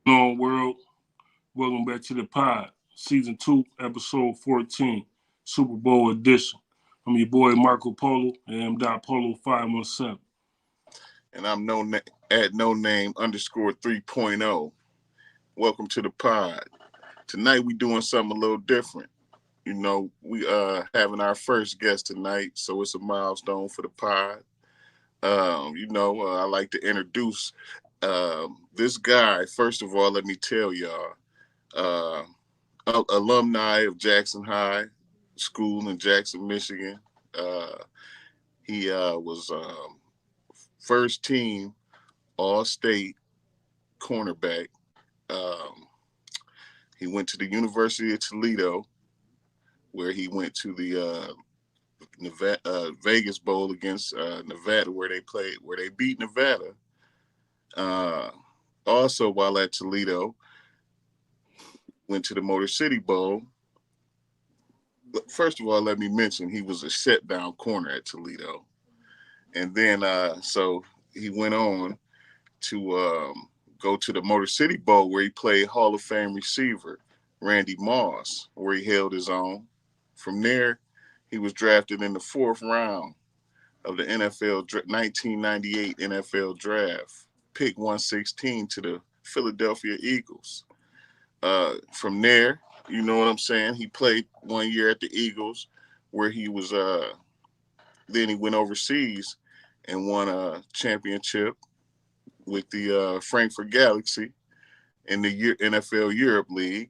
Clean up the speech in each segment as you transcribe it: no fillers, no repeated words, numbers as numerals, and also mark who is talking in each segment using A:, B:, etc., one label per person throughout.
A: On world, welcome back to the pod, season 2, episode 14, Super Bowl edition. I'm your boy Marco Polo and M. Polo 517.
B: And I'm at no name underscore 3.0. Welcome to the pod. Tonight we doing something a little different. We having our first guest tonight, so it's a milestone for the pod. I like to introduce this guy. First of all, let me tell y'all, alumni of Jackson High School in Jackson, Michigan. He was first team All-State cornerback. Um, he went to the University of Toledo, where he went to the Vegas Bowl against Nevada, where they beat Nevada. Uh, Also, while at Toledo, went to the Motor City Bowl. First of all, let me mention he was a shutdown corner at Toledo, and then so he went on to go to the Motor City Bowl, where he played Hall of Fame receiver Randy Moss, where he held his own. From there, he was drafted in the fourth round of the 1998 NFL Draft, pick 116 to the Philadelphia Eagles. From there, you know what I'm saying? He played 1 year at the Eagles, where he was. Then he went overseas and won a championship with the Frankfurt Galaxy in the NFL Europe League.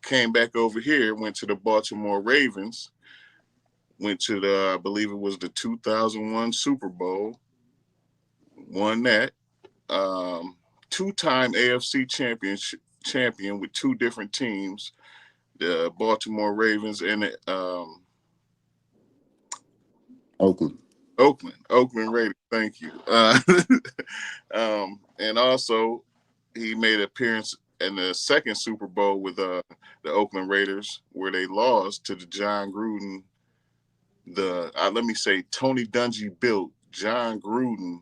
B: Came back over here, went to the Baltimore Ravens, went to I believe it was the 2001 Super Bowl, won that. Two-time AFC champion with two different teams, the Baltimore Ravens and the
C: Oakland.
B: Oakland Raiders. Thank you. And also, he made an appearance in the second Super Bowl with the Oakland Raiders, where they lost to the John Gruden, let me say Tony Dungy built John Gruden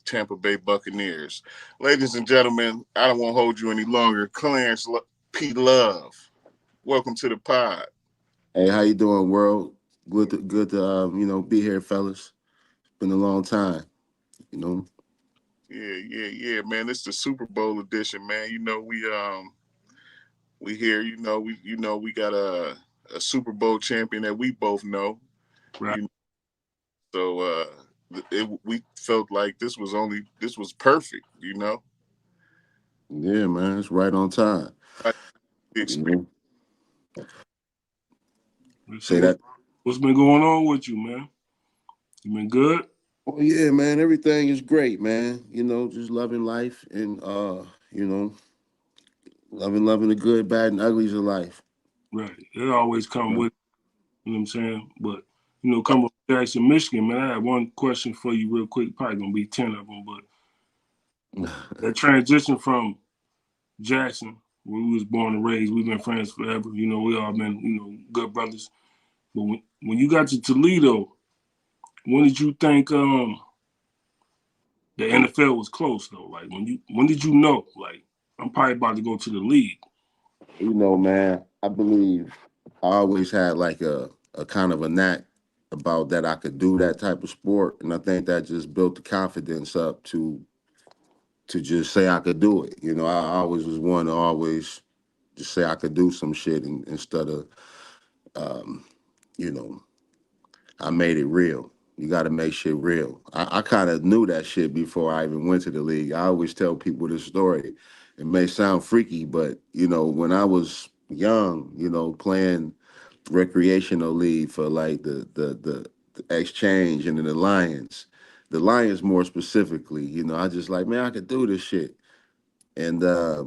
B: Tampa Bay Buccaneers. Ladies and gentlemen, I don't want to hold you any longer. Clarence P. Love, welcome to the pod.
C: Hey, how you doing, world? Good to be here, fellas. It's been a long time, you know.
B: Yeah, man. It's the Super Bowl edition, man. We here. We got a Super Bowl champion that we both know.
A: Right.
B: So we felt like this was perfect.
C: Yeah, man, it's right on time. You Say that.
A: What's been going on with you, man? You been good?
C: Oh yeah, man. Everything is great, man. Just loving life and loving the good, bad, and uglies of life.
A: Right. It always come with, you know what I'm saying? But, coming from Jackson, Michigan, man, I had one question for you real quick. Probably going to be 10 of them, but that transition from Jackson, where we was born and raised, we've been friends forever. We all been, good brothers. But when you got to Toledo, when did you think the NFL was close though? Like when did you know? Like I'm probably about to go to the league.
C: Man, I believe I always had like a kind of a knack about that I could do that type of sport, and I think that just built the confidence up to just say I could do it. I always was one to always just say I could do some shit instead of, um, you know, I made it real. You got to make shit real. I kind of knew that shit before I even went to the league. I always tell people this story. It may sound freaky, but, when I was young, playing recreational league for like the exchange and then the Lions more specifically, I just like, man, I could do this shit. And, I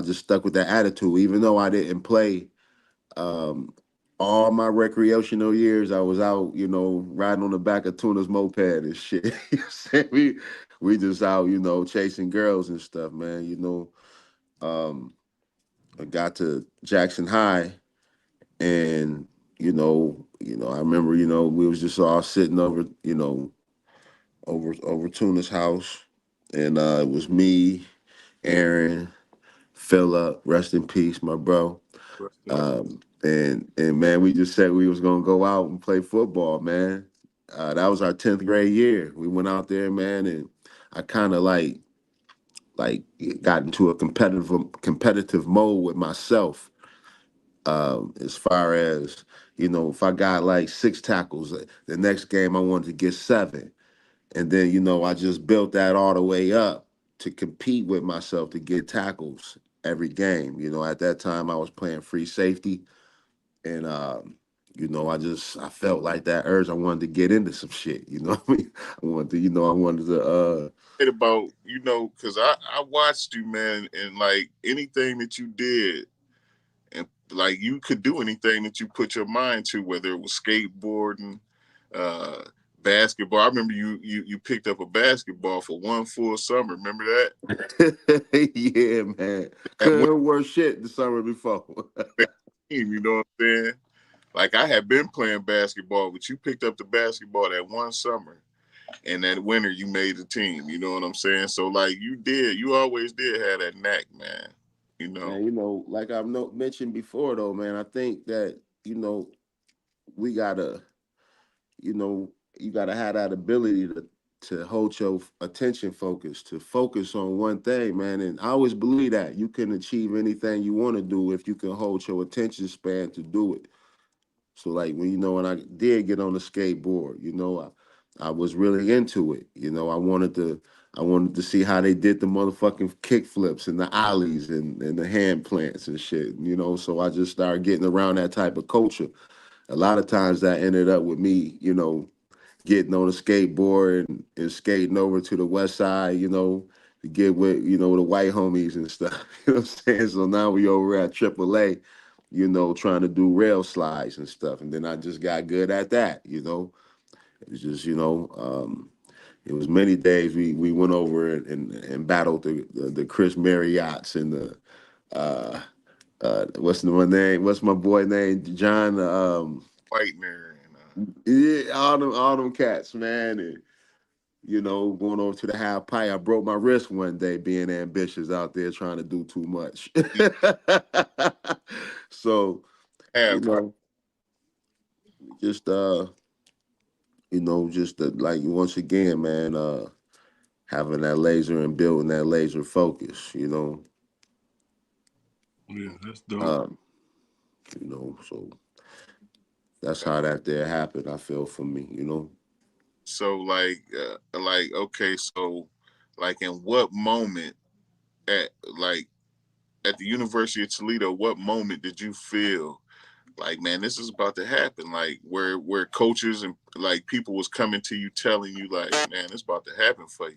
C: just stuck with that attitude, even though I didn't play um, all my recreational years. I was out, riding on the back of Tuna's moped and shit. we just out, chasing girls and stuff, man. Um, I got to Jackson High, and I remember, we was just all sitting over, over Tuna's house, and it was me Aaron, Philip, rest in peace, my bro. And man, we just said we was gonna go out and play football, man. That was our 10th grade year. We went out there, man, and I kind of like got into a competitive mode with myself. As far as if I got like 6 tackles, the next game I wanted to get 7, and then I just built that all the way up to compete with myself to get tackles every game. At that time I was playing free safety, and I felt like that urge. I wanted to get into some shit. You know what I mean? I wanted to.
B: About because I watched you, man, and like anything that you did, and like you could do anything that you put your mind to, whether it was skateboarding, uh, basketball. I remember you picked up a basketball for one full summer. Remember
C: that? Yeah, man. Couldn't work shit the summer before.
B: You know what I'm saying? Like I had been playing basketball, but you picked up the basketball that one summer, and that winter you made the team. You know what I'm saying? So like you always did have that knack, man.
C: Man, like I've mentioned before, though, man. I think that we gotta, you gotta have that ability to hold your attention focus, to focus on one thing, man. And I always believe that you can achieve anything you want to do if you can hold your attention span to do it. So like when I did get on the skateboard, I was really into it. I wanted to see how they did the motherfucking kick flips and the ollies and the hand plants and shit. So I just started getting around that type of culture. A lot of times that ended up with me, getting on a skateboard and skating over to the west side, to get with, the white homies and stuff. You know what I'm saying? So now we over at AAA, trying to do rail slides and stuff. And then I just got good at that. It was just, it was many days we went over and battled the Chris Marriotts and the what's my name? What's my boy name? John
B: Whitener and
C: yeah, all them cats, man. And going over to the half pipe. I broke my wrist one day being ambitious out there trying to do too much. So,
B: have
C: you know, just like once again, man, having that laser and building that laser focus,
A: Yeah, that's dope.
C: So that's how that there happened, I feel, for me,
B: So like okay, so like in what moment at like at the University of Toledo, what moment did you feel like, man, this is about to happen? Like where coaches and like people was coming to you telling you like, man, it's about to happen for you.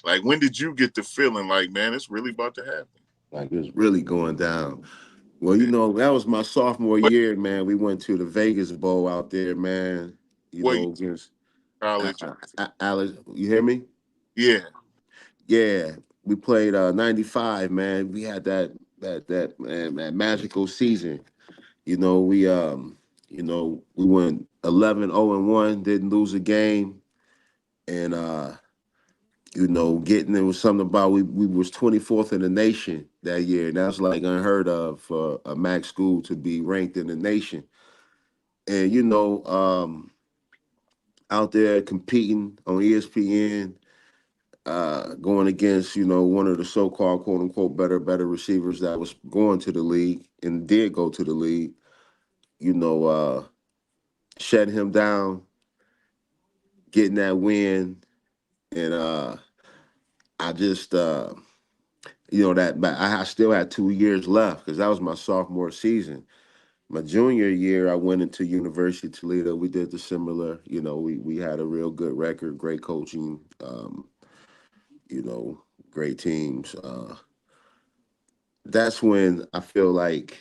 B: Like when did you get the feeling like, man, it's really about to happen?
C: Like it's really going down. Well,
B: Yeah.
C: that was my sophomore
B: What
C: year, man. We went to the Vegas Bowl out there, man.
B: what
C: Against
B: college?
C: Alex. You hear me?
B: Yeah.
C: Yeah, we played 95, man. We had that man, that magical season. We went 11-0-1, didn't lose a game, and getting it was something about we was 24th in the nation that year, and that's like unheard of for a MAC school to be ranked in the nation. And out there competing on ESPN, going against one of the so-called quote unquote better receivers that was going to the league and did go to the league. Shut him down, getting that win, and I just that but I still had 2 years left because that was my sophomore season. My junior year, I went into University of Toledo. We did the similar. We had a real good record, great coaching, you know, great teams. That's when I feel like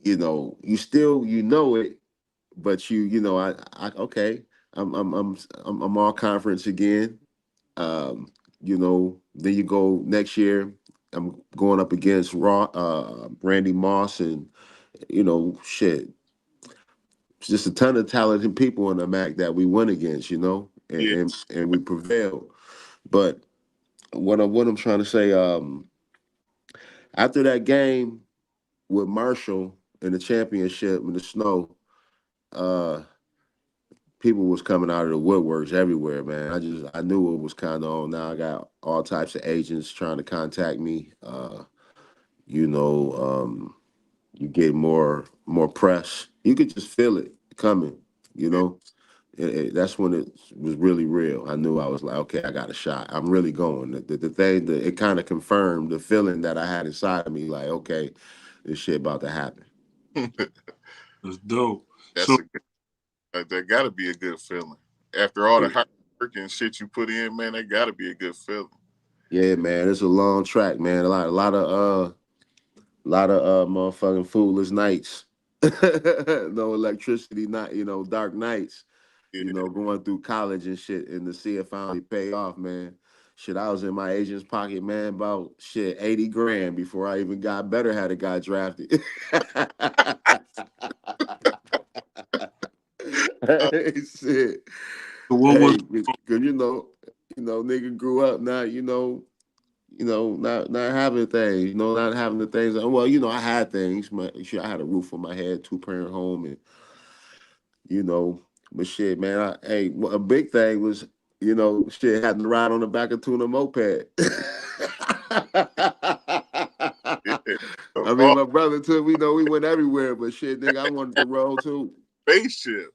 C: you still it, but I okay. I'm all conference again. Then you go next year. I'm going up against Randy Moss and shit. It's just a ton of talented people in the MAC that we went against, and
B: Yeah.
C: and we prevailed. But what I'm trying to say, after that game with Marshall in the championship in the snow, uh, people was coming out of the woodworks everywhere, man. I knew it was kind of on. Now I got all types of agents trying to contact me. You know, you get more press. You could just feel it coming. You
B: Yeah.
C: know, that's when it was really real. I knew I was like, okay, I got a shot. I'm really going. The thing that it kind of confirmed the feeling that I had inside of me, like, okay, this shit about to happen.
A: That's dope.
B: That's
A: So
B: a good, that got to be a good feeling. After all the
C: Yeah,
B: hard work and shit you put in, man, that got to be a good feeling.
C: yeah, man. It's a long track, man. A lot of motherfucking foolish nights. No electricity, not dark nights.
B: Yeah.
C: Going through college and shit, and to see it finally pay off, man. Shit, I was in my agent's pocket, man, about shit 80 grand before I even got better. Had a guy drafted.
B: Uh,
C: Hey, shit.
A: what was
C: Hey, cause nigga grew up not, not having things, not having the things. Well, I had things. Shit, I had a roof on my head, 2-parent home, and you know, but shit, man. A big thing was, shit, having to ride on the back of tuna moped.
B: yeah.
C: I mean,
B: Oh,
C: my brother too. We went everywhere, but shit, nigga, I wanted to roll too.
B: spaceship.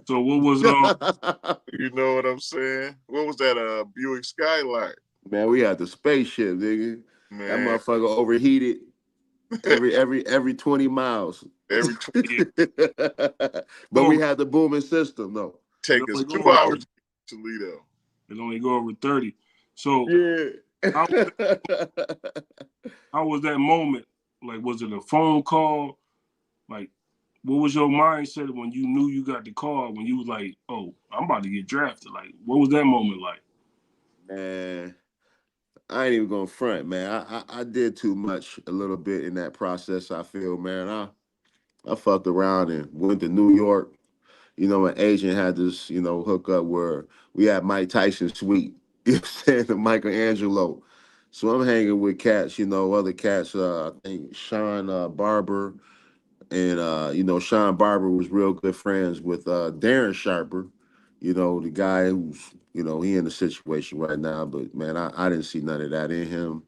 A: so what was
B: You know what I'm saying? What was that? Buick Skylark.
C: Man, we had the spaceship, nigga. That
B: Man,
C: motherfucker overheated every 20 miles.
B: every
A: yeah,
C: But we
A: over
C: had the booming system though.
A: it
B: take us
A: only go
B: 2 hours to get to Toledo.
A: it only go over 30. So
C: Yeah.
A: how how was that moment? Like was it a phone call? Like what was your mindset when you knew you got the call when you was like, oh, I'm about to get drafted? Like what was that moment like?
C: Man, I ain't even gonna front, man. I did too much a little bit in that process, I feel, man. I fucked around and went to New York. My agent had this, hook up where we had Mike Tyson suite, saying, to Michelangelo. So I'm hanging with cats, other cats, I think Sean Barber, and Sean Barber was real good friends with Darren Sharper, the guy who's, he in the situation right now, but man, I didn't see none of that in him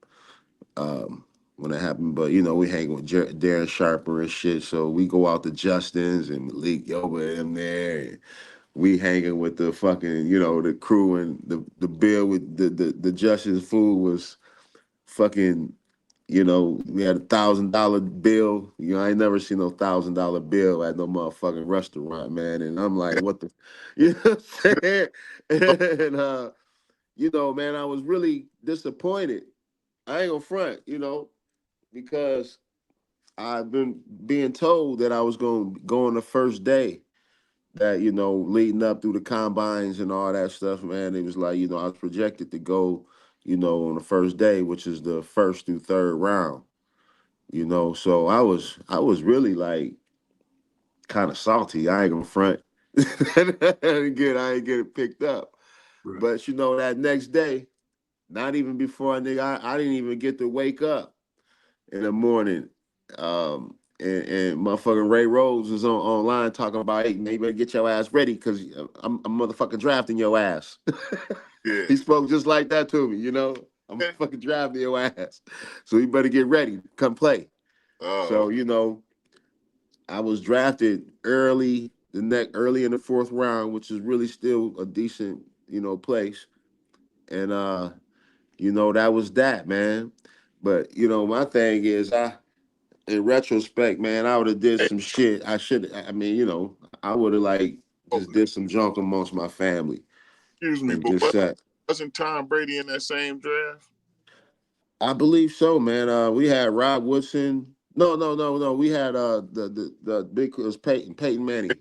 C: when it happened. But we hang with Darren Sharper and shit, so we go out to Justin's and Malik Yoba and them there. And we hanging with the fucking, the crew, and the bill with the Justin's food was fucking. We had $1,000 bill. I ain't never seen no $1,000 bill at no motherfucking restaurant, man. And I'm like, what the, what I'm saying? And man, I was really disappointed. I ain't gonna front, because I've been being told that I was going to go on the first day. That leading up through the combines and all that stuff, man. It was like I was projected to go, on the first day, which is the first through third round. So I was really like kind of salty. I ain't gonna front. I ain't get it picked up.
A: Right.
C: But that next day, not even before I didn't even get to wake up in the morning. And motherfucking Ray Rose was online talking about, hey, man, you better get your ass ready because I'm motherfucking drafting your ass.
B: Yeah.
C: He spoke just like that to me, I'm
B: Yeah.
C: fucking drafting your ass. So you better get ready, come play.
B: Oh,
C: So, I was drafted early in the fourth round, which is really still a decent, place. And that was that, man. But, my thing is in retrospect, man, I would have did
B: hey,
C: some shit. I mean, I would have like
B: oh,
C: just did some junk amongst my family
B: excuse me,
C: and
B: but
C: just sat.
B: wasn't Tom Brady in that same draft?
C: I believe so, man. We had Rob Woodson. No, no, no, no. We had the big it was Peyton Manning.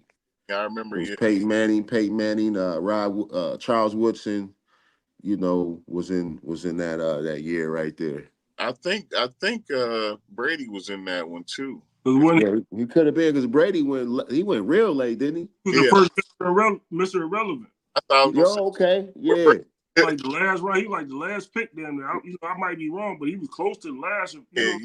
B: Yeah, I
C: It
B: remember.
C: was
B: Yeah,
C: Peyton Manning, Charles Woodson, was in that year right there.
B: I think Brady was in that one too.
A: Because
B: If
A: when
C: Yeah, he could have been because Brady went real late, didn't he?
A: he was the
B: yeah,
A: first Mr. Irrelevant.
B: I thought I was gonna say
C: Yo, okay,
B: where Brady
C: yeah.
A: like the last round. He was like the last pick down there. I might be wrong, but he was close to the last.
B: Yeah.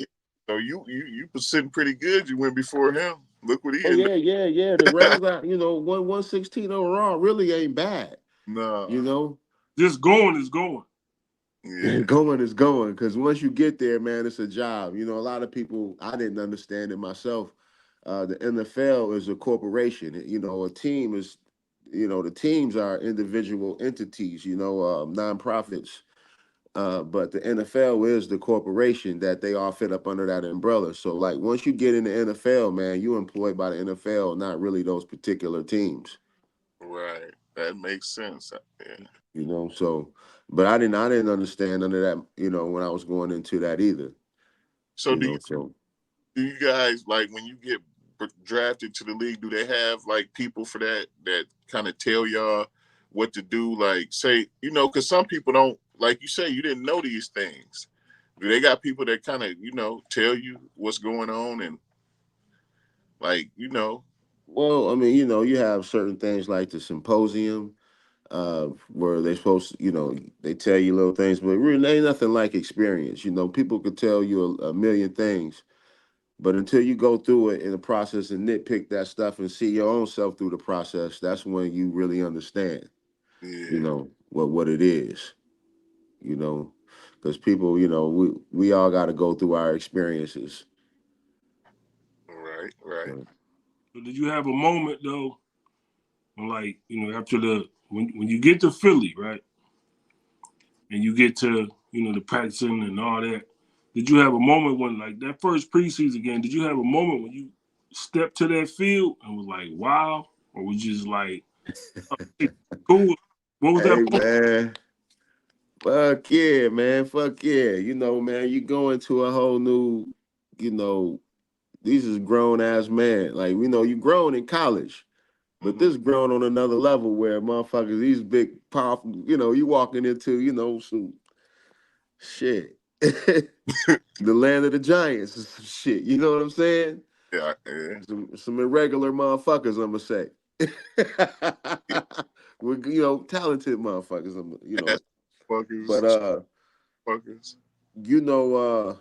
B: So you was sitting pretty good. You went before him. Look what he
C: Oh
B: ended.
C: yeah. The Rams got 116 overall really ain't bad.
B: No.
A: Just going is going.
B: Yeah.
C: Going is going, because once you get there, man, it's a job. A lot of people, I didn't understand it myself. The NFL is a corporation. A team is, the teams are individual entities. Nonprofits. But the NFL is the corporation that they all fit up under that umbrella. So, like, once you get in the NFL, man, you employed by the NFL, not really those particular teams.
B: Right. That makes sense. Yeah.
C: So, but I didn't understand none of that, when I was going into that either.
B: So do you guys, like, when you get drafted to the league, do they have like people for that kind of tell y'all what to do? Like, say, because some people don't, like you say, you didn't know these things. Do they got people that kind of, tell you what's going on and like,
C: Well, I mean, you have certain things like the symposium, where they supposed to, they tell you little things, but really ain't nothing like experience. People could tell you a million things, but until you go through it in the process and nitpick that stuff and see your own self through the process, that's when you really understand, what it is, because people, we all got to go through our experiences.
B: Right.
A: So did you have a moment though, like after when you get to Philly, right, and you get to the practicing and all that? Did you have a moment when, like, that first preseason game? Did you have a moment when you stepped to that field and was like, wow, or was you just like, oh, cool? What was that
C: Hey,
A: moment?
C: man. Fuck yeah, man. Fuck yeah. Man, you go into a whole new, these is grown ass man. Like, you grown in college, but this grown on another level where motherfuckers, these big, powerful, you walking into, some shit. The land of the giants and some shit. You know what I'm saying?
B: Yeah.
C: Some irregular motherfuckers, I'm gonna say. With, talented motherfuckers,
B: Fuckers.
C: but
B: Fuckers.
C: you know, uh,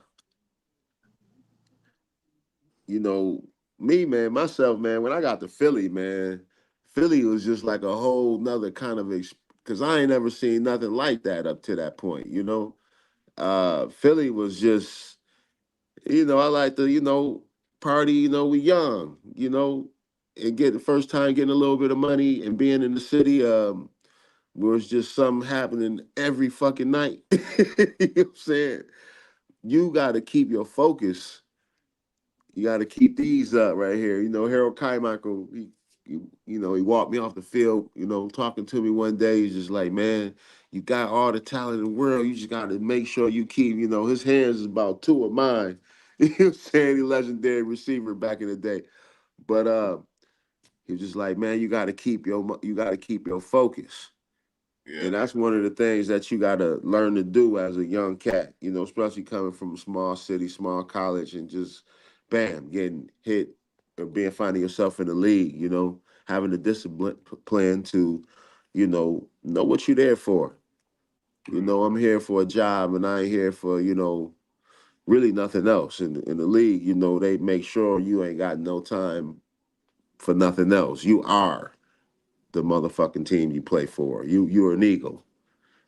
C: me, man, myself, man, when I got to Philly, man, Philly was just like a whole nother kind of because I ain't never seen nothing like that up to that point, Philly was just, I like to, party, we young, and get the first time getting a little bit of money and being in the city, where it's just something happening every fucking night. You know what I'm saying? You got to keep your focus. You got to keep these up right here. Harold Carmichael, he walked me off the field, talking to me one day. He's just like, man, you got all the talent in the world. You just got to make sure you keep, his hands is about two of mine. You know what I'm saying? He legendary receiver back in the day. But he was just like, man, you got to keep your focus.
B: Yeah.
C: And that's one of the things that you got to learn to do as a young cat, especially coming from a small city, small college, and just, bam, getting hit or finding yourself in the league, having the discipline plan to, know what you're there for. I'm here for a job and I ain't here for, really nothing else. In the league, they make sure you ain't got no time for nothing else. You are the motherfucking team you play for. You're an Eagle.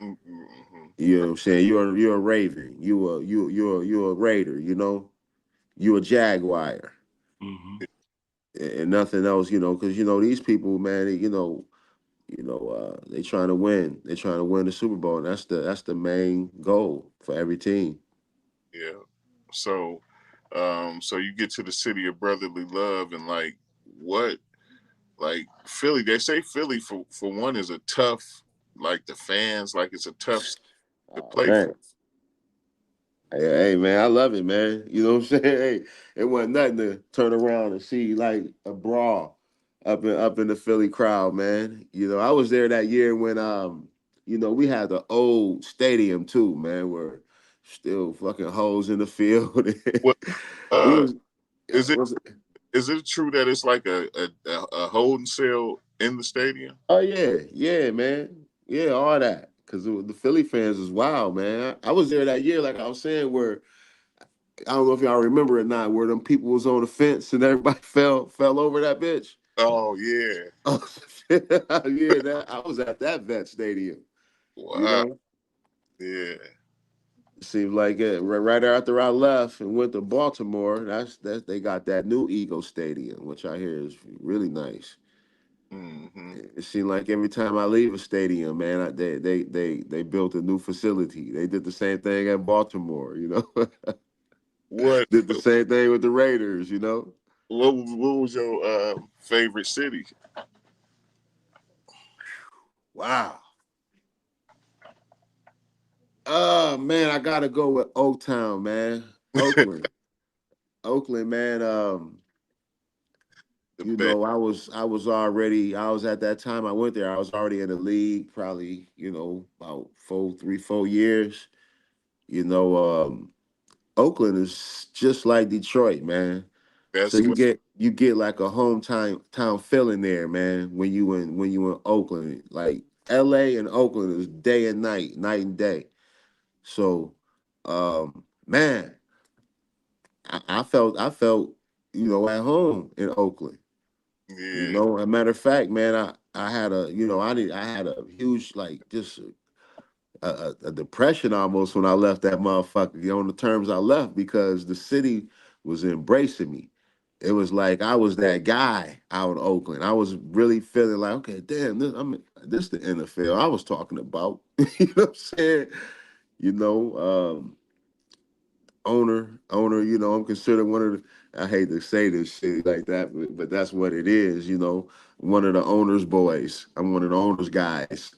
B: Mm-hmm.
C: You know what I'm saying? You're a Raven. You're a Raider. You're a Jaguar,
A: Mm-hmm.
C: and nothing else. Because these people, man, they trying to win. They trying to win the Super Bowl, and that's the main goal for every team.
B: Yeah. So, so you get to the city of brotherly love, and like what, like Philly. They say Philly for one is a tough, like the fans, like it's a tough to
C: Oh,
B: play for.
C: man. Hey, man, I love it, man. You know what I'm saying? Hey, it wasn't nothing to turn around and see like a brawl up in the Philly crowd, man. I was there that year when we had the old stadium too, man, where still fucking holes in the field.
B: What
C: We was
B: is it?
C: was
B: Is it true that it's like a holding cell in the stadium?
C: Oh yeah, man. Yeah, all that. because the Philly fans is wild, man. I was there that year, like I was saying, where I don't know if y'all remember or not, where them people was on the fence and everybody fell over that bitch.
B: Oh yeah.
C: Oh, yeah, I was at that vet stadium. You
B: Wow.
C: know,
B: Yeah.
C: it seemed like it right after I left and went to Baltimore. That's they got that new Eagle Stadium, which I hear is really nice.
B: Mm-hmm.
C: It seemed like every time I leave a stadium, man, they built a new facility. They did the same thing at Baltimore, you know.
B: What
C: Did the same thing with the Raiders, you know.
B: what was your favorite city?
C: Wow. Man, I gotta go with Oaktown, man. Oakland. Oakland, man.
B: The
C: You
B: best.
C: know, I was at that time I went there, I was already in the league, probably, about 4 years. You know, Oakland is just like Detroit, man. So
B: That's
C: you
B: what.
C: get like a hometown town feeling there, man, when you in Oakland. Like LA and Oakland is day and night and day. So man, I felt, at home in Oakland.
B: Yeah.
C: As a matter of fact, man, I had a huge, like, just a depression almost when I left that motherfucker. On the terms I left, because the city was embracing me. It was like I was that guy out in Oakland. I was really feeling like, okay, damn, this the NFL I was talking about. You know what I'm saying? You know, owner, I'm considered one of the, I hate to say this shit like that, but that's what it is, one of the owner's boys. I'm one of the owner's guys.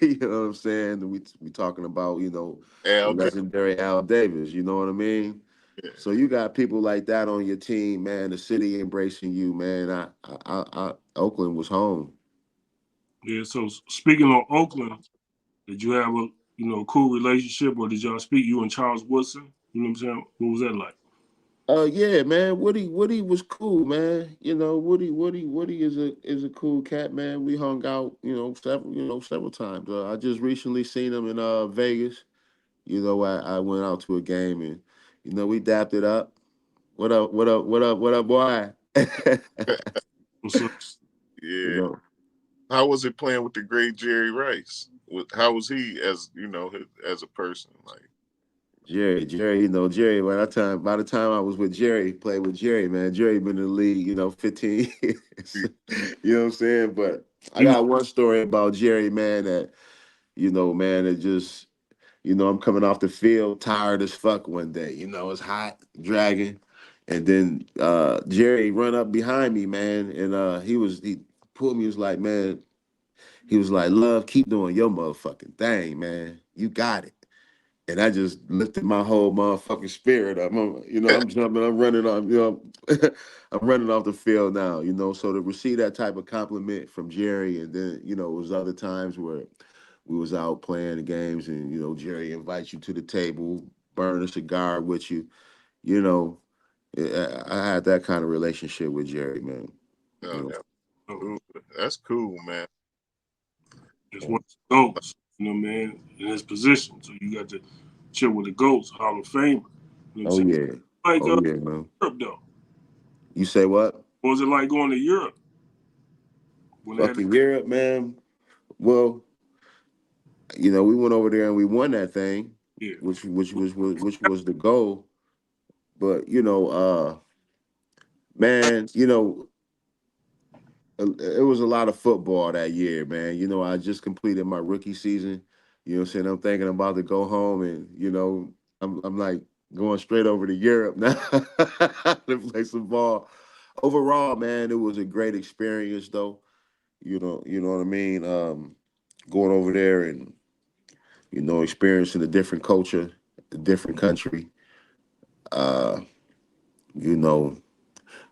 C: You know what I'm saying? We talking about, the
B: Al.
C: legendary Al Davis, you know what I mean?
B: Yeah.
C: So you got people like that on your team, man, the city embracing you, man. Oakland was home.
A: Yeah. So speaking on Oakland, did you have a cool relationship, or did y'all speak? You and Charles Woodson. You know what I'm saying? What was that like?
C: Yeah, man. Woody was cool, man. Woody is a cool cat, man. We hung out, several times. I just recently seen him in Vegas. I went out to a game, and we dapped it up. What up? What up? What up? What up, boy?
A: What's up?
C: you
B: Yeah.
C: know,
B: How was it playing with the great Jerry Rice? How was he as as a person? Like.
C: Jerry. Jerry. By the time I was with Jerry, played with Jerry, man. Jerry been in the league, 15 years. You know what I'm saying? But I
A: You know,
C: got one story about Jerry, man, that man, it just, I'm coming off the field tired as fuck one day. It's hot, dragging. And then Jerry run up behind me, man, and he pulled me, he was like, man, he was like, Love, keep doing your motherfucking thing, man. You got it. And I just lifted my whole motherfucking spirit up. I'm jumping, I'm running off, I'm running off the field now, So to receive that type of compliment from Jerry, and then, it was other times where we was out playing the games, and, Jerry invites you to the table, burn a cigar with you, you know. I had that kind of relationship with Jerry, man.
B: Oh,
C: You know.
B: that's cool. That's cool, man.
A: it's one of the goats. Man, in his position. So you got to chill with the goats, Hall of Famer. You know what I'm
C: Oh
A: saying?
C: yeah.
A: Like
C: Oh yeah, man.
A: Europe though.
C: You say what?
A: What was it like going to Europe when they had?
C: Fucking Europe, man. Well, we went over there and we won that thing,
A: Yeah.
C: which was the goal. But man, it was a lot of football that year, man. I just completed my rookie season. You know what I'm saying? I'm thinking about to go home, and I'm like going straight over to Europe now to play some ball. Overall, man, it was a great experience though. You know what I mean? Going over there and experiencing a different culture, a different country. Uh, you know,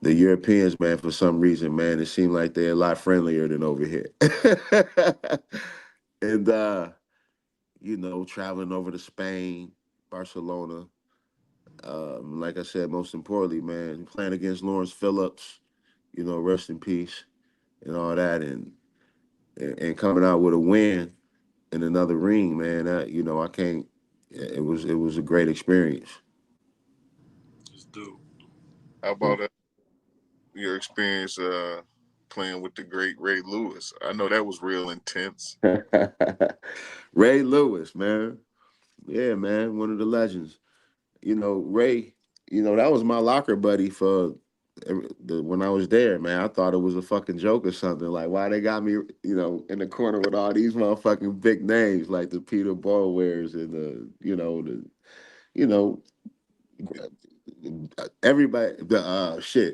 C: the Europeans, man, for some reason, man, it seemed like they're a lot friendlier than over here. And traveling over to Spain, Barcelona. Like I said, most importantly, man, playing against Lawrence Phillips, rest in peace and all that, and coming out with a win. in another ring, man. You know, I can't. It was a great experience.
A: It's dope.
B: How about your experience playing with the great Ray Lewis? I know that was real intense.
C: Ray Lewis, man. Yeah, man, one of the legends. You know, Ray. You know, that was my locker buddy for when I was there, man. I thought it was a fucking joke or something. Like, why they got me, in the corner with all these motherfucking big names like the Peter Borwares and you know, everybody,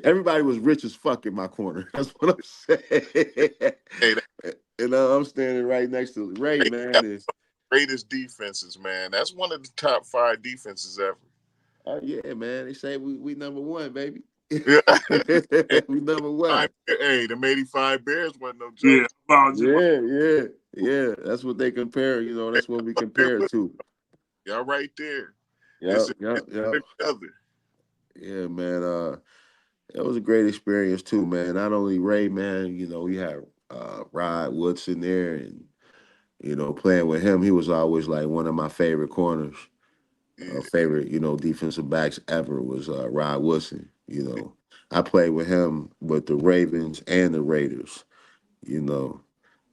C: everybody was rich as fuck in my corner. That's what I'm saying.
B: Hey, that
C: And I'm standing right next to Ray,
B: great,
C: man.
B: that's
C: And,
B: greatest defenses, man. That's one of the top 5 defenses ever.
C: oh yeah, man. They say we number one, baby.
B: Yeah.
C: We number one.
B: Hey, them 85 Bears wasn't no
A: Yeah,
B: joke.
C: Yeah, yeah, yeah. That's what they compare. You know, that's what we compare it to.
B: Y'all right there.
C: Yep,
B: It's
C: yep, yep.
B: together.
C: Yeah, man. It was a great experience too, man. Not only Ray, man. You know, we had Rod Woodson there, and playing with him, he was always like one of my favorite corners.
B: Yeah.
C: Favorite, defensive backs ever was Rod Woodson. I played with him with the Ravens and the Raiders. You know,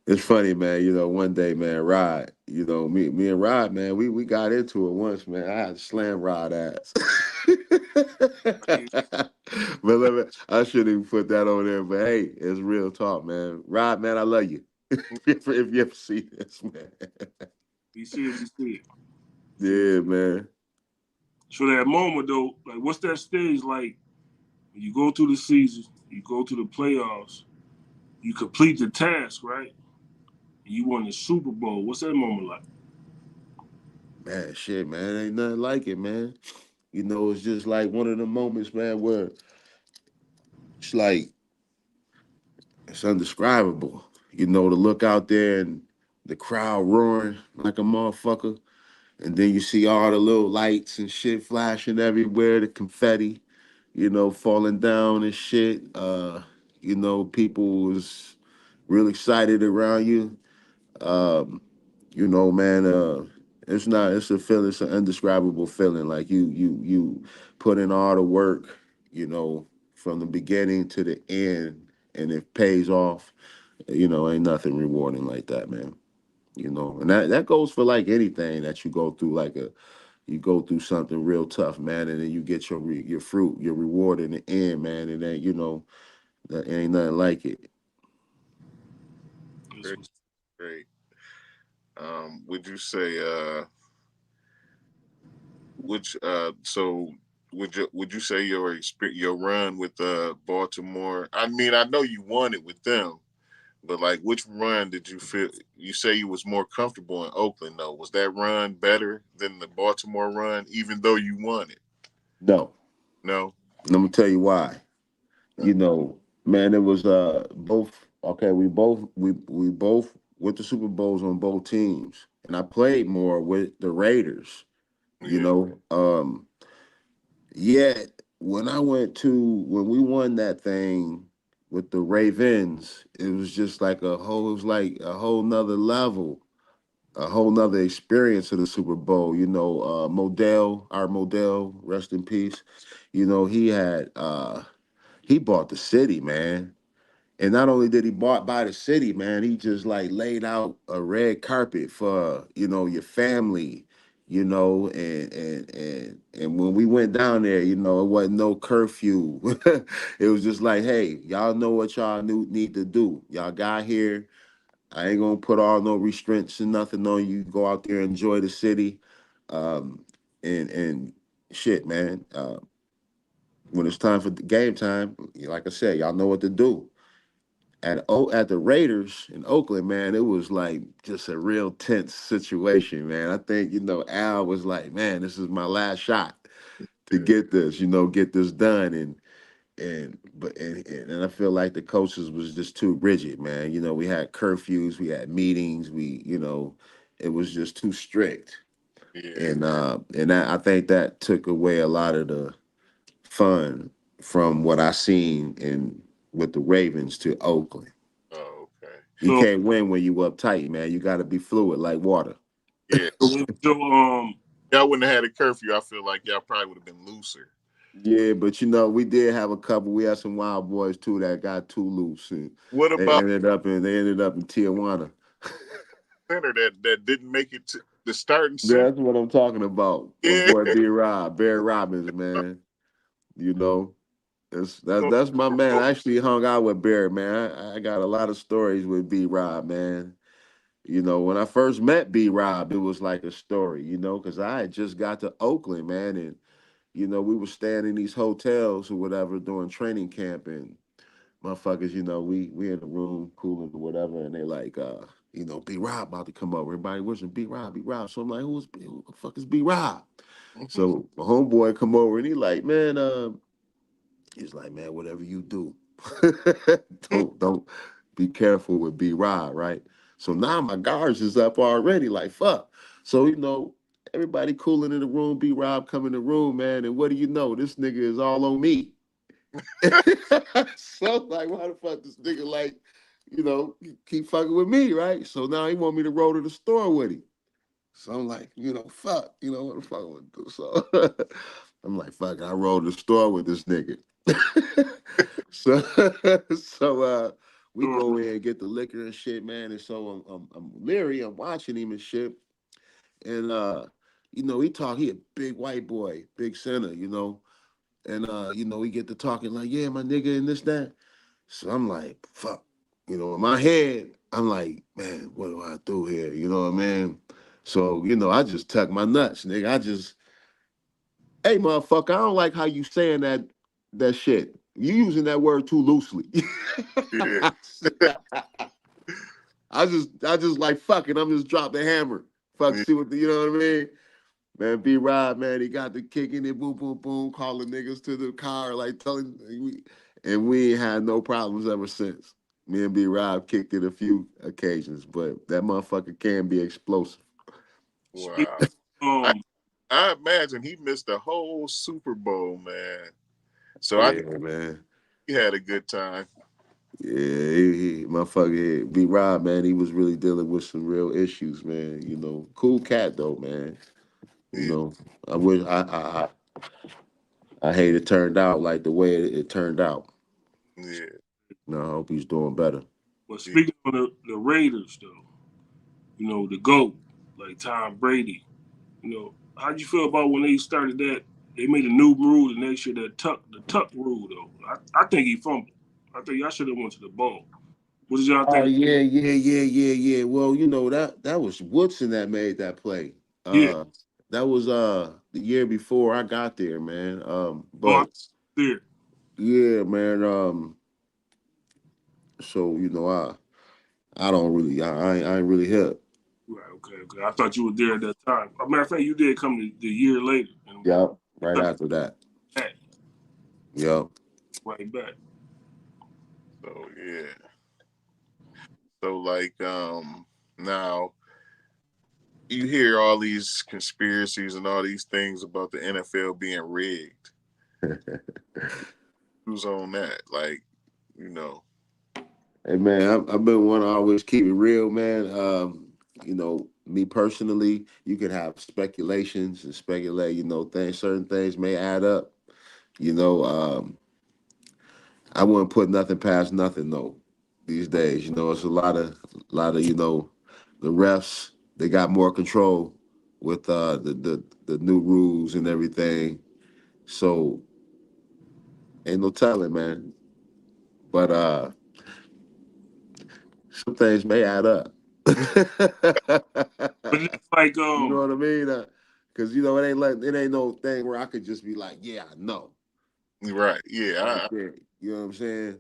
C: it's funny, man. One day, man, Rod, me and Rod, man, we got into it once, man. I had to slam Rod ass. But I shouldn't even put that on there. But hey, it's real talk, man. Rod, man, I love you. If you ever see this, man.
A: we see it, we see it.
C: Yeah, man.
A: So that moment though, like what's that stage like? You go through the season, you go to the playoffs, you complete the task, right? You won the Super Bowl. What's that moment like?
C: Man, shit, man. Ain't nothing like it, man. It's just like one of the moments, man, where it's like it's undescribable. To look out there and the crowd roaring like a motherfucker. And then you see all the little lights and shit flashing everywhere, the confetti, falling down and shit. People was real excited around you. Um, man, it's a feeling, it's an indescribable feeling. Like you put in all the work, from the beginning to the end, and it pays off. Ain't nothing rewarding like that, man. And that goes for like anything that you go through, you go through something real tough, man, and then you get your fruit, your reward in the end, man. And then that ain't nothing like it.
B: Great, great. Would you say which so would you say your run with Baltimore? I mean, I know you won it with them, but like which run did you feel you say you was more comfortable in Oakland though? Was that run better than the Baltimore run, even though you won it?
C: No,
B: No?
C: and I'm gonna tell you why. Man, it was both. Okay, we both went to Super Bowls on both teams, and I played more with the Raiders. You
B: Yeah.
C: know, yeah. When we won that thing with the Ravens, it was just like it was like a whole nother level, a whole nother experience of the Super Bowl. Our Modell, rest in peace. He bought the city, man. And not only did he buy the city, man, he just like laid out a red carpet for, your family, and when we went down there, it wasn't no curfew. It was just like, hey, y'all know what y'all need to do. Y'all got here. I ain't gonna put all no restraints and nothing on you. Go out there, enjoy the city. Um, and shit, man. When it's time for the game time, like I said, y'all know what to do. At the Raiders in Oakland, man, it was like just a real tense situation, man. I think Al was like, man, this is my last shot to
B: Yeah.
C: get this, get this done, and I feel like the coaches was just too rigid, man. We had curfews, we had meetings, it was just too strict,
B: Yeah.
C: and I think that took away a lot of the fun from what I seen in with the Ravens to Oakland.
B: Oh, okay.
C: You can't win when you uptight, man. You got to be fluid like water.
B: Yeah.
A: So
B: y'all wouldn't have had a curfew. I feel like y'all probably would have been looser.
C: Yeah, but we did have a couple. We had some wild boys too that got too loose, and
B: what about
C: they ended up in Tijuana.
B: Center that didn't make it to the starting center?
C: That's what I'm talking about.
B: Yeah.
C: My boy B-Rob, Barry Robbins, man. You know, that's my man. I actually hung out with Barry, man. I got a lot of stories with B-Rob, man. You know, when I first met B-Rob, it was like a story, because I had just got to Oakland, man, and we were staying in these hotels or whatever during training camp, and motherfuckers, we in the room cooling or whatever, and they like, B-Rob about to come over. Everybody wishing B-Rob, B-Rob. So I'm like, who the fuck is B-Rob? So my homeboy come over and he like, man, he's like, man, whatever you do, don't be careful with B-Rob, right? So now my guards is up already, like, fuck. So, everybody cooling in the room, B-Rob come in the room, man, and what do you know? This nigga is all on me. So like, why the fuck this nigga like, keep fucking with me, right? So now he want me to roll to the store with him. So I'm like, fuck, what the fuck I'm gonna do? So I'm like, fuck, I roll to the store with this nigga. so we go in and get the liquor and shit, man. And so I'm leery, I'm watching him and shit. And he a big white boy, big center, and we get to talking like, yeah, my nigga, and this, that. So I'm like, fuck. In my head, I'm like, man, what do I do here? You know what I mean? So, I just tuck my nuts, nigga. Hey, motherfucker, I don't like how you saying that shit. You using that word too loosely.
B: Yeah.
C: I just like, fuck it. I'm just drop the hammer. Fuck, see what you know what I mean? Man, B-Rob, man, he got the kicking it, boom, boom, boom, calling niggas to the car, like telling, and we ain't had no problems ever since. Me and B-Rob kicked it a few occasions, but that motherfucker can be explosive.
B: Wow. I imagine he missed the whole Super Bowl, man. So
C: man,
B: he had a good time.
C: Yeah, he motherfucker B-Rob, man, he was really dealing with some real issues, man. Cool cat though, man. I wish I hate it turned out like the way it turned out.
B: Yeah.
C: No, I hope he's doing better.
A: Well, speaking of the Raiders, though, the GOAT, like Tom Brady, how'd you feel about when they started that? They made a new rule the next year, the tuck rule, though. I think he fumbled. I think y'all should have went to the ball. What did y'all think?
C: Oh, yeah. Well, that was Woodson that made that play.
A: Yeah.
C: That was the year before I got there, man. But
A: there.
C: Yeah, man. So I don't really, I ain't really hip.
A: Right. Okay. I thought you were there at that time. As a matter of fact, you did come the year later.
C: Yep. Right after that. Yep.
A: Right back.
B: So yeah. So like now you hear all these conspiracies and all these things about the NFL being rigged. Who's on that? Like,
C: Hey man, I've been one to always keep it real, man. Me personally, you could have speculations and speculate, certain things may add up. I wouldn't put nothing past nothing though. These days, it's a lot of, the refs, they got more control with the new rules and everything. So ain't no telling, man. But some things may add up.
A: But it's like
C: you know what I mean? Because it ain't no thing where I could just be like, yeah, I know.
B: Right. Yeah.
C: You know what I'm saying?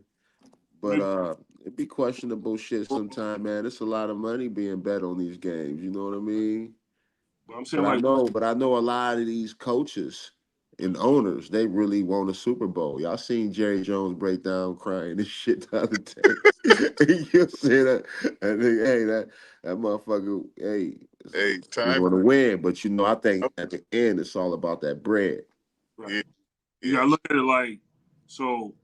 C: But it'd be questionable shit sometime, man. It's a lot of money being bet on these games. You know what I mean?
A: But I'm saying
C: But I know a lot of these coaches and owners, they really want a Super Bowl. Y'all seen Jerry Jones break down crying and shit the other day. You see that? I think, hey, that motherfucker,
B: hey,
C: we want to win. But I think at the end, it's all about that bread.
A: Right. Yeah. You gotta look at it like so.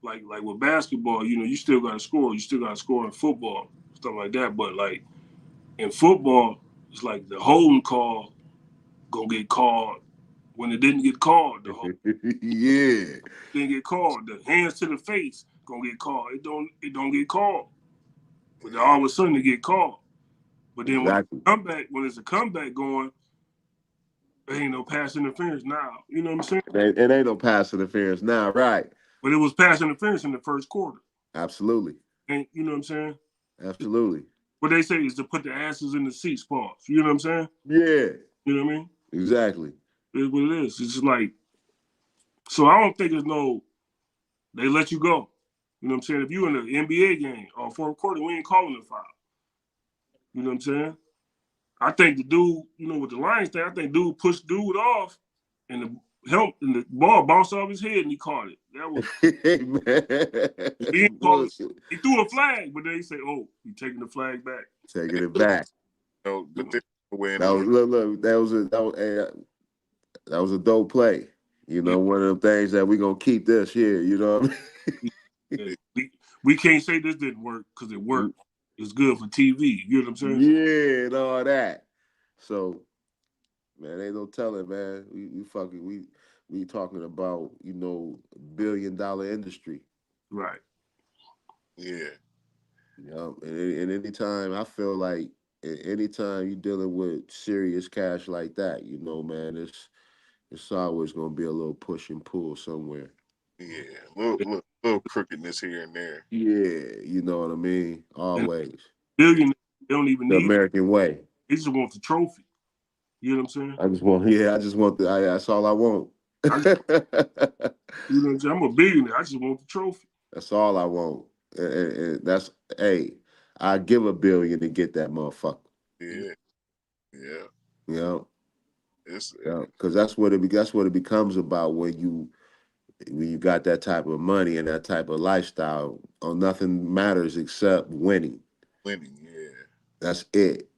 A: Like with basketball, you still got to score. You still got to score in football. stuff like that. But like in football, it's like the holding call gonna get called when it didn't get called. The whole
C: Yeah.
A: didn't get called. The hands to the face gonna get called. It don't get called. But then all of a sudden it get called. But then
C: Exactly.
A: when it's a comeback going, there ain't no pass interference now. You know what I'm saying?
C: It ain't no pass interference now, right?
A: But it was pass interference in the first quarter.
C: Absolutely.
A: And you know what I'm saying?
C: Absolutely.
A: What they say is to put the asses in the seats, pause. You know what I'm saying?
C: Yeah.
A: You know what I mean?
C: Exactly.
A: It's what it is. It's just like, so I don't think they let you go. You know what I'm saying? If you in an NBA game or fourth quarter, we ain't calling a foul. You know what I'm saying? I think the dude, with the Lions thing, I think dude pushed dude off and the ball bounced off his head and he caught it. That was
C: Hey, man.
A: he,
C: That's bullshit.
A: he threw a flag, but they say, "Oh, he taking the flag back."
C: Taking it back.
B: But this way
C: That was look. That was a dope play. One of them things that we gonna keep this here. You know what I mean?
A: We can't say this didn't work because it worked. It's good for TV. You know what I'm saying?
C: Yeah, and all that. So, man, ain't no telling, man. We talking about $1 billion industry.
A: Right.
B: Yeah.
C: And anytime I feel like anytime you're dealing with serious cash like that, man, it's always gonna be a little push and pull somewhere.
B: Yeah. Little crookedness here and there.
C: Yeah, you know what I mean? Always.
A: Billionaires, they don't even
C: The
A: need
C: American way.
A: They just want the trophy. You know what I'm saying?
C: I just want that's all I want.
A: You know what I'm saying? I'm a billionaire. I just want the trophy.
C: That's all I want. And that's, hey, I give $1 billion to get that motherfucker.
B: Yeah. Yeah.
C: Because that's what it becomes about when you got that type of money and that type of lifestyle. Nothing matters except winning.
B: Winning, yeah.
C: That's it.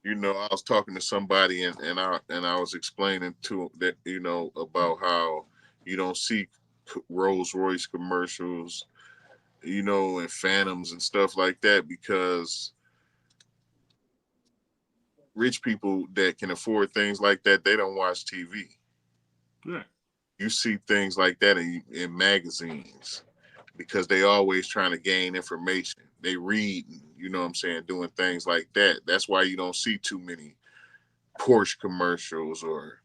B: I was talking to somebody and I was explaining to that about how you don't see Rolls Royce commercials, and Phantoms and stuff like that because rich people that can afford things like that, they don't watch TV.
A: Yeah.
B: You see things like that in magazines because they always trying to gain information. They read, doing things like that. That's why you don't see too many Porsche commercials or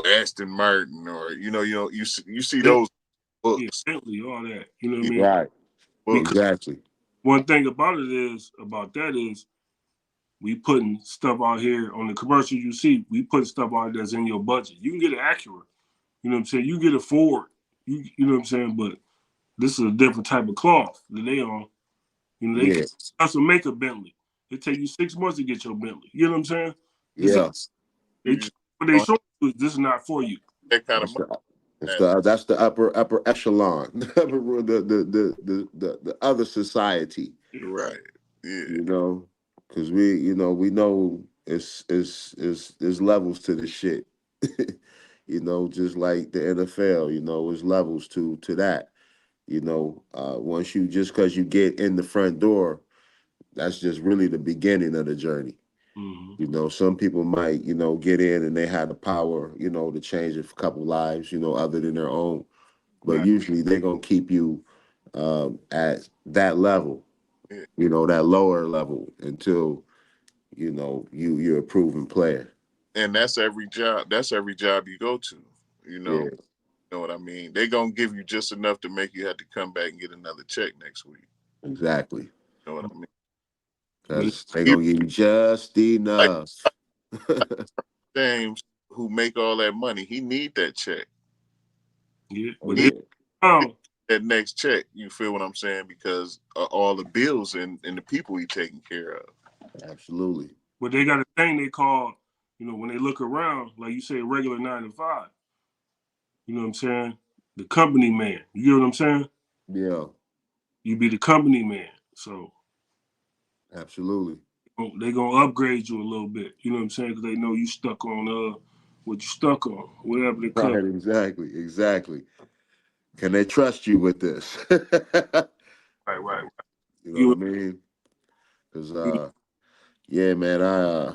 B: Aston Martin or you see those books.
A: Yeah, all that. You know what I mean?
C: Right.
B: Books.
C: Exactly.
A: One thing about that is we putting stuff out here on the commercials you see, we put stuff out that's in your budget. You can get an Acura. You know what I'm saying? You get a Ford. You know what I'm saying? But this is a different type of cloth that they on. They also make a Bentley. It take you 6 months to get your Bentley. You know what I'm saying? But they show you this is not for you.
B: That kind of money.
C: That's the upper echelon, the other society.
B: Right. Yeah.
C: Because we know it's levels to the shit. Just like the NFL, there's levels to that. Once because you get in the front door, that's just really the beginning of the journey.
A: Mm-hmm.
C: Some people might, get in and they have the power, to change a couple lives, other than their own. But usually they're going to keep you at that level, that lower level until, you're a proven player.
B: And that's every job. That's every job you go to, You know what I mean? They're going to give you just enough to make you have to come back and get another check next week.
C: Exactly.
B: You know what I mean?
C: Because they're going to give you just enough.
B: James, who make all that money, he need that check.
A: Yeah.
B: That next check, you feel what I'm saying? Because all the bills and the people he taking care of.
C: Absolutely.
A: But they got a thing they call, when they look around, like you say, regular 9 to 5. You know what I'm saying? The company man. You know what I'm saying?
C: Yeah.
A: You be the company man. So.
C: Absolutely.
A: They gonna upgrade you a little bit. You know what I'm saying? Because they know you stuck on what you stuck on, whatever the cut.
C: Right, exactly. Can they trust you with this?
A: Right.
C: You know what I mean? Because yeah, man, I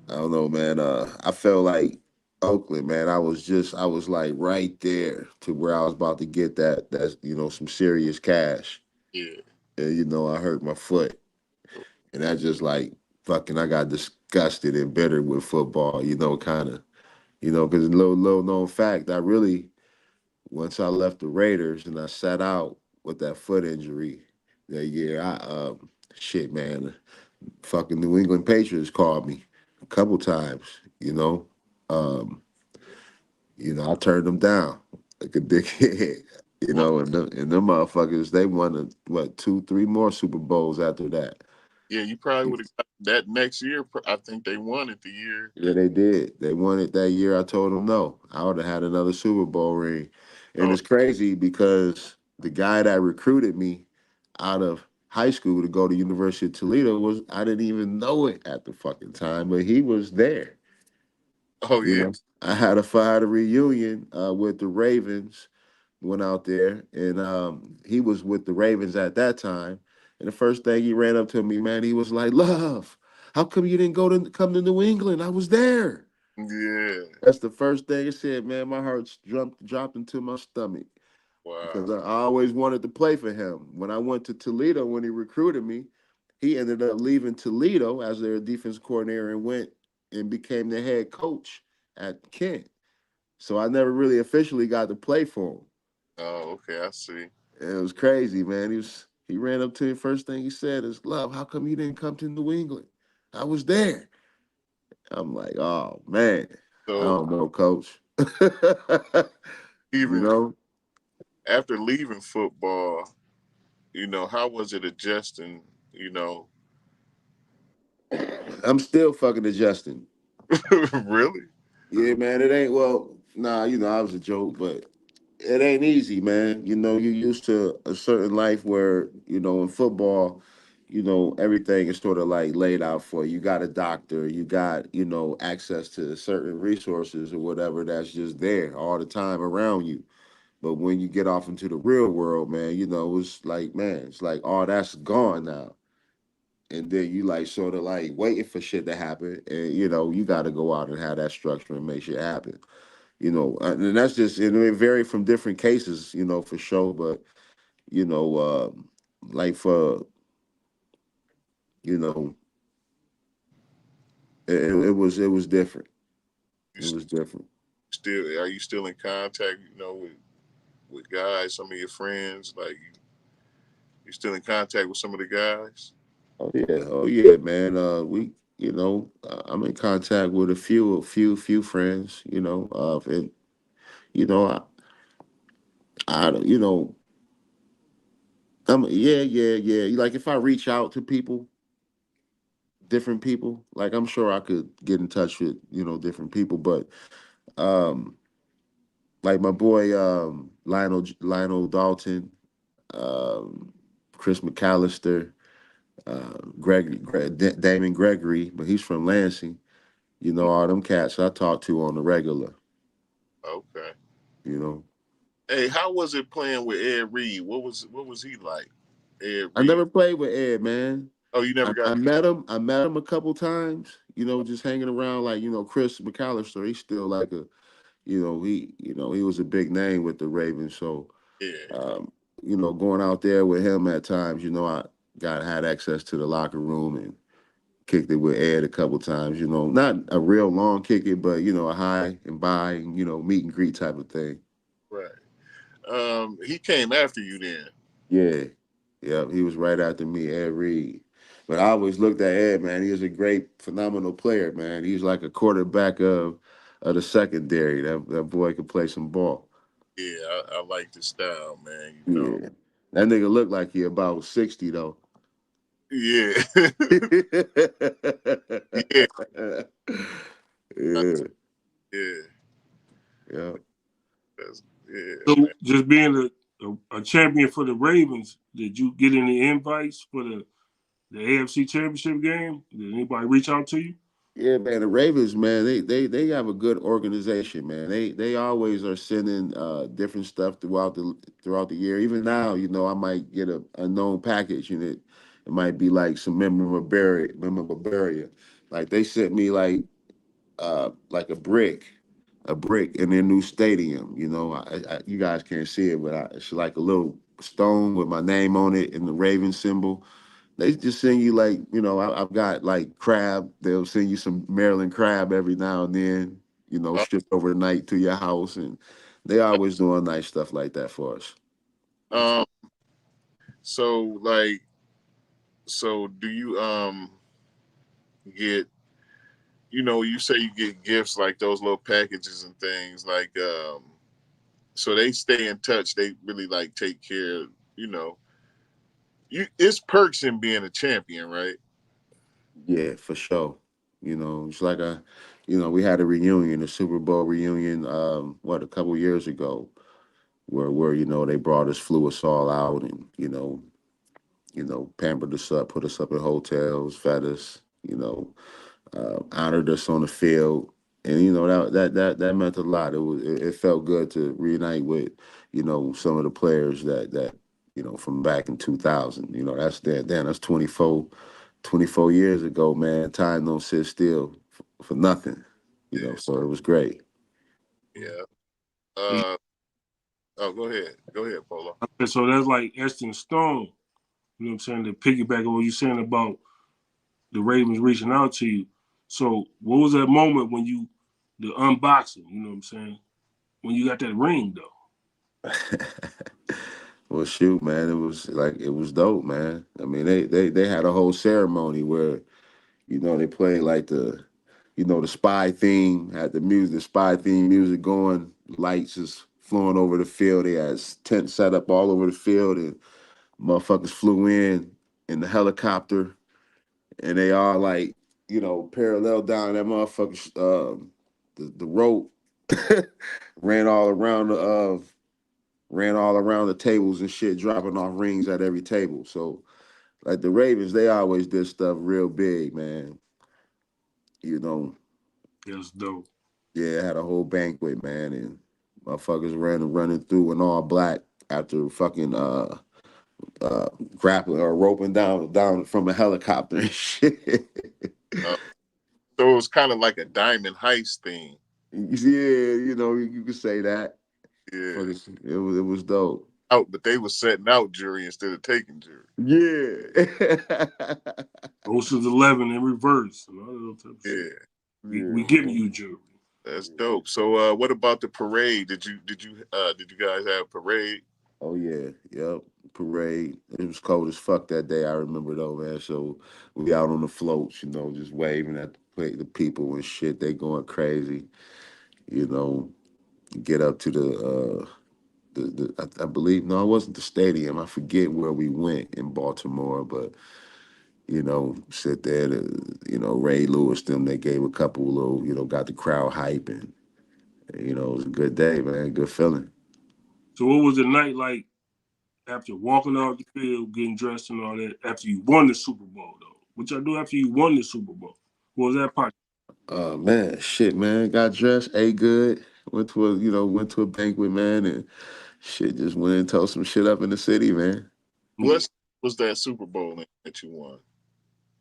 C: don't know, man. I felt like Oakland, man. I was like right there to where I was about to get that's some serious cash.
B: Yeah.
C: And I hurt my foot. And that just like fucking I got disgusted and bitter with football, kind of. Because little known fact, I really once I left the Raiders and I sat out with that foot injury that year, shit, man, fucking New England Patriots called me a couple times, Um, I turned them down like a dickhead,
B: Well,
C: and them motherfuckers, they won what 2, 3 more Super Bowls after that.
B: yeah, you probably would have got that next year. I think they won it the year.
C: Yeah, they did. They won it that year. I told them no. I would have had another Super Bowl ring. And
B: Oh,
C: it's crazy because the guy that recruited me out of high school to go to University of Toledo I didn't even know it at the fucking time, but he was there.
B: oh yeah.
C: I had a reunion with the Ravens, went out there, and he was with the Ravens at that time. And the first thing he ran up to me, man, he was like, "Love, how come you didn't come to New England? I was there."
B: Yeah.
C: That's the first thing he said, man. My heart dropped into my stomach because
B: Wow.
C: I always wanted to play for him. When I went to Toledo, when he recruited me, he ended up leaving Toledo as their defense coordinator and went and became the head coach at Kent. So I never really officially got to play for him.
B: Oh, okay. I see.
C: And it was crazy, man. He ran up to me. First thing he said is, "Love, how come you didn't come to New England? I was there." I'm like, "Oh man, I
B: So
C: don't know, coach." you
B: even
C: know,
B: after leaving football, how was it adjusting?
C: I'm still fucking adjusting.
B: Really?
C: Yeah, man. It ain't nah. I was a joke, but it ain't easy, man. You used to a certain life where in football, everything is sort of like laid out for you. You got a doctor, you got access to certain resources or whatever that's just there all the time around you. But when you get off into the real world, man, it's like, man, it's like all that's gone now. And then you like sort of like waiting for shit to happen, and you got to go out and have that structure and make shit happen. And that's just it vary from different cases, for sure. But you know, like for you know, it was different.
B: You
C: It was different.
B: still are you still in contact? With guys, some of your friends, like you still in contact with some of the guys?
C: Oh yeah, man. I'm in contact with a few friends. And I don't, yeah. Like if I reach out to people, different people, like I'm sure I could get in touch with different people, but um, like my boy Lionel Dalton, um, Chris McAllister, Damon Gregory, but he's from Lansing. All them cats I talk to on the regular.
B: Okay.
C: You know,
B: Hey, how was it playing with Ed Reed? What was he like? Ed
C: I
B: Reed.
C: never played with Ed, man.
B: Oh, you never
C: I
B: got
C: met him. I met him a couple times. Just hanging around. Like Chris McAllister. He's still like he was a big name with the Ravens. So,
B: yeah,
C: going out there with him at times. I had access to the locker room and kicked it with Ed a couple times. Not a real long kick it, but a high and by, meet and greet type of thing.
B: right. He came after you then.
C: Yeah. Yeah, he was right after me, Ed Reed. But I always looked at Ed, man. He was a great, phenomenal player, man. He's like a quarterback of the secondary. That boy could play some ball.
B: Yeah, I like the style, man.
C: Yeah. That nigga looked like he about 60 though.
B: Yeah,
C: yeah.
B: yeah, yeah.
C: Yeah.
B: That's, yeah,
A: So
B: man.
A: just being a champion for the Ravens, did you get any invites for the AFC Championship game? Did anybody reach out to you?
C: Yeah, man, the Ravens, man, they have a good organization, man. They always are sending different stuff throughout the year. Even now, I might get a unknown package, and it might be like some memorabilia. Like they sent me like a brick in their new stadium. You guys can't see it, but it's like a little stone with my name on it and the Raven symbol. They just send you like, I've got like crab. They'll send you some Maryland crab every now and then,
B: Uh,
C: shipped overnight to your house, and they always doing nice stuff like that for us.
B: um, so like, so do you get, you say you get gifts like those little packages and things like, so they stay in touch. They really like take care. You know, it's perks in being a champion, right?
C: Yeah, for sure. It's like we had a reunion, a Super Bowl reunion, a couple years ago, where they brought us, flew us all out, and pampered us up, put us up in hotels, fed us, honored us on the field, and that meant a lot. It felt good to reunite with some of the players that from back in 2000. That's 24 years ago, man. Time don't sit still for nothing.
B: Yeah,
C: So it was great.
B: yeah. Uh, oh, go ahead, Polo.
A: Okay, so that's like etched in stone. You know what I'm saying? To piggyback on what you're saying about the Ravens reaching out to you. So what was that moment when the unboxing, you know what I'm saying? When you got that ring though.
C: Well, shoot, man, it was dope, man. I mean, they had a whole ceremony where they played like the spy theme, had the spy theme music going, lights just flowing over the field. They had tents set up all over the field, and motherfuckers flew in the helicopter, and they all like, parallel down that motherfucker's the rope, ran all around the tables and shit, dropping off rings at every table. So like the Ravens, they always did stuff real big, man. You know,
A: That's dope.
C: Yeah, had a whole banquet, man, and motherfuckers running through in all black after fucking uh grappling or roping down from a helicopter and shit.
B: Uh, so it was kind of like a diamond heist thing.
C: Yeah, you could say that.
B: Yeah,
C: It was dope.
B: out, but they were setting out jury instead of taking jury.
C: Yeah.
A: Ocean's 11 in reverse and all that other type of shit.
B: Yeah,
A: We
C: Yeah.
A: giving you jewelry.
B: that's dope. So, what about the parade? Did you guys have a parade?
C: Oh yeah, yep. Parade. It was cold as fuck that day. I remember though, man. So we out on the floats, just waving at the people and shit. They going crazy. You know, get up to I believe no, it wasn't the stadium. I forget where we went in Baltimore, but sit there to Ray Lewis them. They gave a couple little, got the crowd hype, and it was a good day, man. Good feeling.
A: So what was the night like after walking off the field, getting dressed and all that, after you won the Super Bowl though? What y'all do after you won the Super Bowl? What was that part?
C: Man, shit, man. Got dressed, ate good, went to a banquet, man, and shit, just went and told some shit up in the city, man.
B: What was that Super Bowl that you won?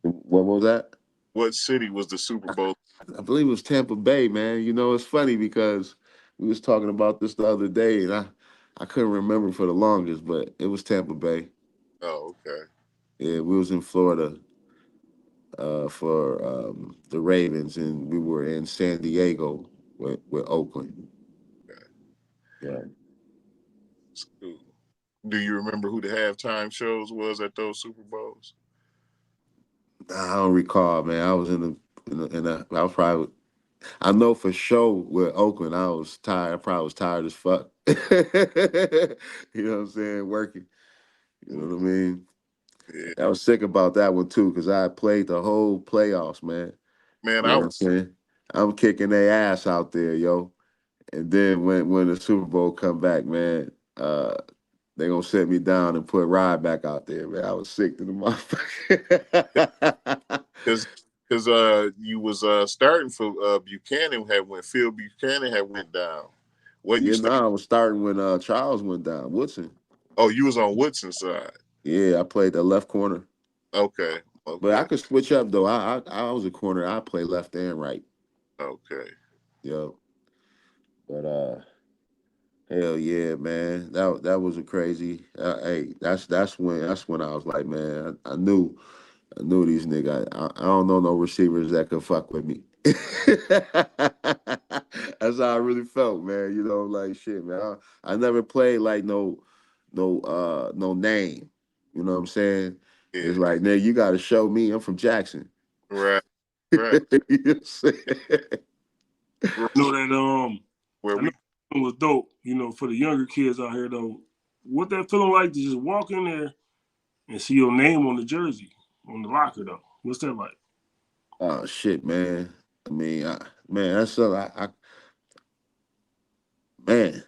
C: What was that?
B: What city was the Super Bowl?
C: I believe it was Tampa Bay, man. It's funny because we was talking about this the other day, and I couldn't remember for the longest, but it was Tampa Bay.
B: Oh, okay.
C: Yeah, we was in Florida for the Ravens, and we were in San Diego with Oakland.
B: Okay.
C: Yeah.
B: That's cool. Do you remember who the halftime shows was at those Super Bowls?
C: I don't recall, man. I was I was probably. I know for sure with Oakland, I was tired. I probably was tired as fuck. You know what I'm saying? Working. You know what I mean?
B: Yeah,
C: I was sick about that one too, because I played the whole playoffs, man.
B: man.
C: You know what I'm saying? I'm kicking their ass out there, yo. And then when the Super Bowl come back, man, they gonna set me down and put Rod back out there, man. I was sick to the motherfucker.
B: Because Because you was starting for Buchanan had when Phil Buchanan had went down. What you
C: Yeah,
B: start?
C: no, I was starting when Charles went down. Woodson.
B: Oh, you was on Woodson's side.
C: Yeah, I played the left corner.
B: Okay,
C: But I
B: okay,
C: could switch up though. I was a corner. I play left and right.
B: okay.
C: Yo. But hell yeah, man. That was a crazy. Hey, that's when I was like, man, I knew these niggas. I don't know no receivers that could fuck with me. That's how I really felt, man. You know, like shit, man. I never played like no name. You know what I'm saying?
B: Yeah,
C: It's like, man, you got to show me. I'm from Jackson.
B: right,
C: You
B: right.
C: know what I'm saying?
B: Right.
A: I know that
B: Where
A: I know
B: we
A: it was dope, for the younger kids out here though. What that feeling like to just walk in there and see your name on the jersey, on the locker though? What's that like?
C: Oh shit, man. I mean, man, that's something man.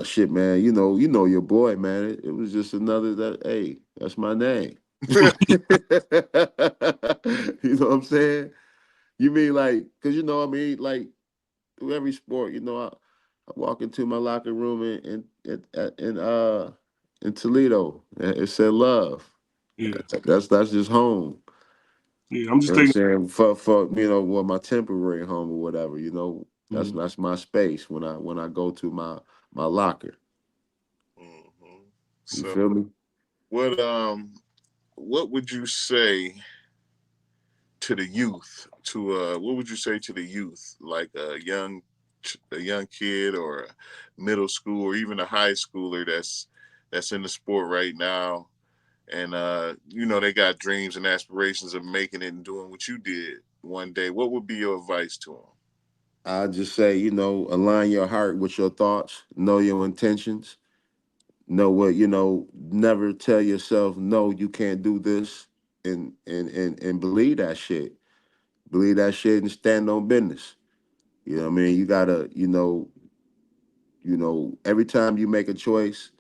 C: Shit, man. You know your boy, man. It was just another that. Hey, that's my name. You know what I'm saying? You mean like, cause I mean, like through every sport, I walk into my locker room in Toledo, and it said love.
A: Yeah,
C: That's just home.
A: yeah. I'm
C: You
A: just
C: know what I'm
A: thinking.
C: saying? For well, my temporary home or whatever, that's my space when I go to my locker.
B: Mhm.
C: You
B: So
C: feel me?
B: what what would you say to the youth? To what would you say to the youth, like a young kid or a middle school or even a high schooler that's in the sport right now, and they got dreams and aspirations of making it and doing what you did one day. What would be your advice to them?
C: I just say, align your heart with your thoughts, know your intentions, know what, never tell yourself, no, you can't do this, and believe that shit. Believe that shit and stand on business. You know what I mean? You gotta, every time you make a choice,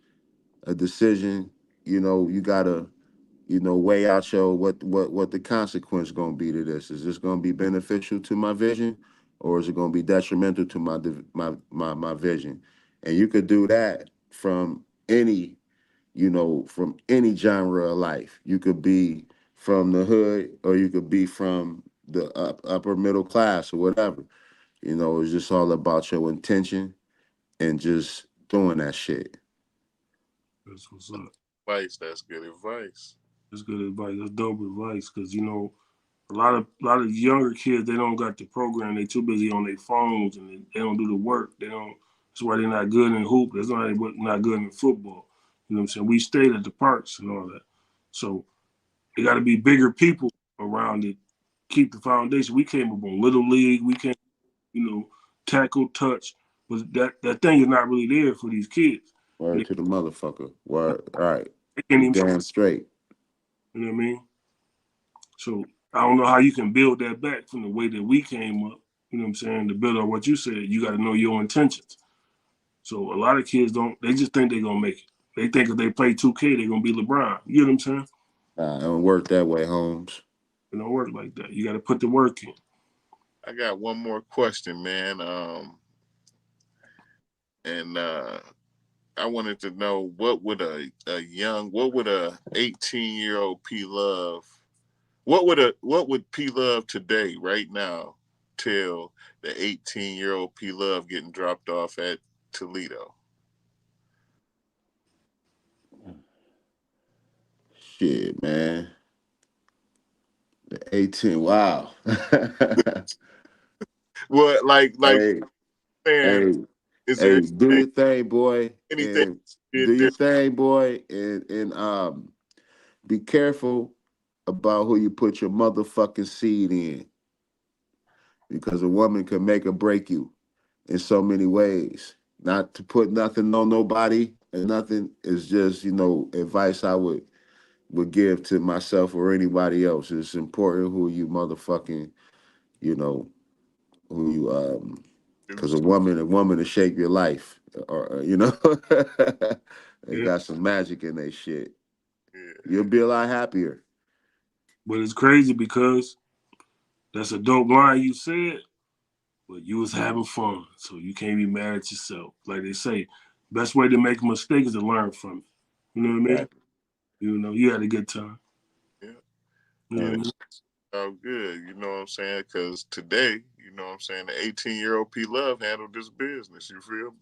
C: a decision, you gotta, weigh out your what the consequence gonna be to this. Is this gonna be beneficial to my vision, or is it gonna be detrimental to my vision? And you could do that from any genre of life. You could be from the hood, or you could be from the upper middle class or whatever. It's just all about your intention and just doing that shit.
A: That's what's up.
B: Advice. That's good advice.
A: That's good advice. That's dope advice because a lot of younger kids they don't got the program. They too busy on their phones and they don't do the work. They don't. That's why they're not good in hoop. That's why they're not good in football. You know what I'm saying? We stayed at the parks and all that. So it got to be bigger people around it. Keep the foundation. We came up on little league. We came, tackle, touch, but that thing is not really there for these kids.
C: Word
A: They,
C: to the motherfucker. Word. All right.
A: they can't
C: You
A: even.
C: damn straight.
A: You know what I mean? So I don't know how you can build that back from the way that we came up. You know what I'm saying? To build on what you said, you got to know your intentions. So a lot of kids don't. They just think they're gonna make it. They think if they play 2K, they're gonna be LeBron. You know what I'm saying?
C: It don't work that way, Holmes.
A: It don't work like that. You got to put the work in.
B: I got one more question, man. And I wanted to know what would a 18-year-old P Love, what would P Love today, right now, tell the 18-year-old P Love getting dropped off at Toledo?
C: Shit, man. The 18. Wow.
B: Well, like
C: Hey,
B: saying,
C: hey,
B: is there
C: hey, do your thing, boy.
B: anything
C: And
B: you
C: do
B: did
C: your
B: different?
C: thing, boy. And be careful about who you put your motherfucking seed in. Because a woman can make or break you in so many ways. Not to put nothing on nobody and nothing is just, advice I would give to myself or anybody else. It's important who you motherfucking, you know, who you because a woman to shape your life. Or they
A: Yeah.
C: got some magic in their shit.
B: Yeah.
C: You'll be a lot happier.
A: But it's crazy because That's a dope line you said, but you was having fun, so you can't be mad at yourself. Like they say, best way to make a mistake is to learn from it. You know what I mean?
C: Right.
A: You know, you had a good time.
B: Yeah.
A: You know
B: And
A: what I mean?
B: it's all good, you know what I'm saying? Because today, you know what I'm saying, the 18-year-old P Love handled this business. You feel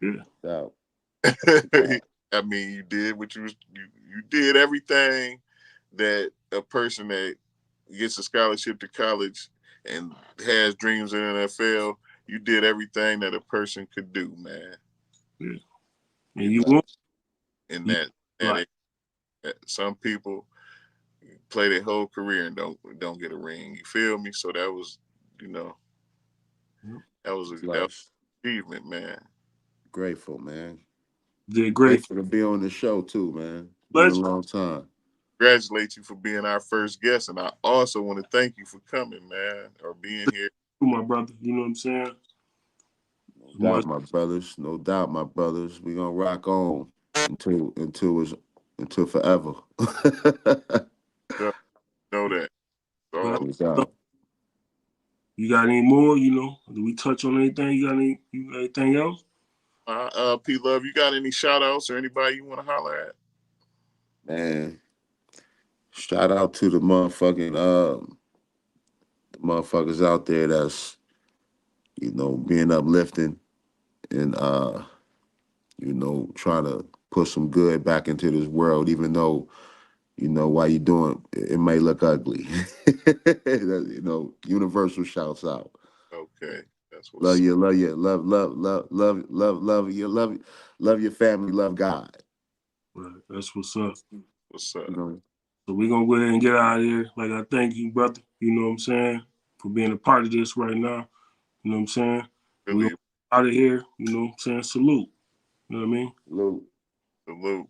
A: Yeah.
C: Doubt.
B: me? I mean, you did what you did everything that a person that gets a scholarship to college and has dreams in the NFL, you did everything that a person could do, man.
A: Yeah. And
B: You
A: you
B: know,
A: want
B: in
A: you
B: that
A: like
B: some people play their whole career and don't get a ring. You feel me? So that was, you know, that was
C: It's
B: an
C: nice.
B: achievement, man.
C: Grateful, man.
A: did great.
C: Grateful to be on the show too, man. Been a
A: Legend.
C: long time.
B: Congratulate you for being our first guest, and I also want to thank you for coming, man, or being here.
A: My brother. You know what I'm saying?
C: No
A: Much
C: doubt, my brothers. No doubt, my brothers. We gonna rock on until forever.
B: Know that.
A: but
B: So
C: No doubt.
A: you got any more, you know? Do we touch on anything? You got anything else?
B: P Love, you got any shout outs or anybody you want to holler at?
C: Man, shout out to the motherfuckers out there that's, being uplifting and trying to put some good back into this world, even though, while you doing it may look ugly. Universal shouts out.
B: Okay, that's
C: Love
B: what's
C: you, love you, love your family, love God.
A: Right. That's what's up.
B: what's up.
C: You know,
A: So we're gonna go ahead and get out of here. Like I thank you, brother. You know what I'm saying? For being a part of this right now. You know what I'm saying? We're
B: Really
A: gonna get out of here, you know what I'm saying? Salute. You know what I mean?
C: Lou.
B: salute.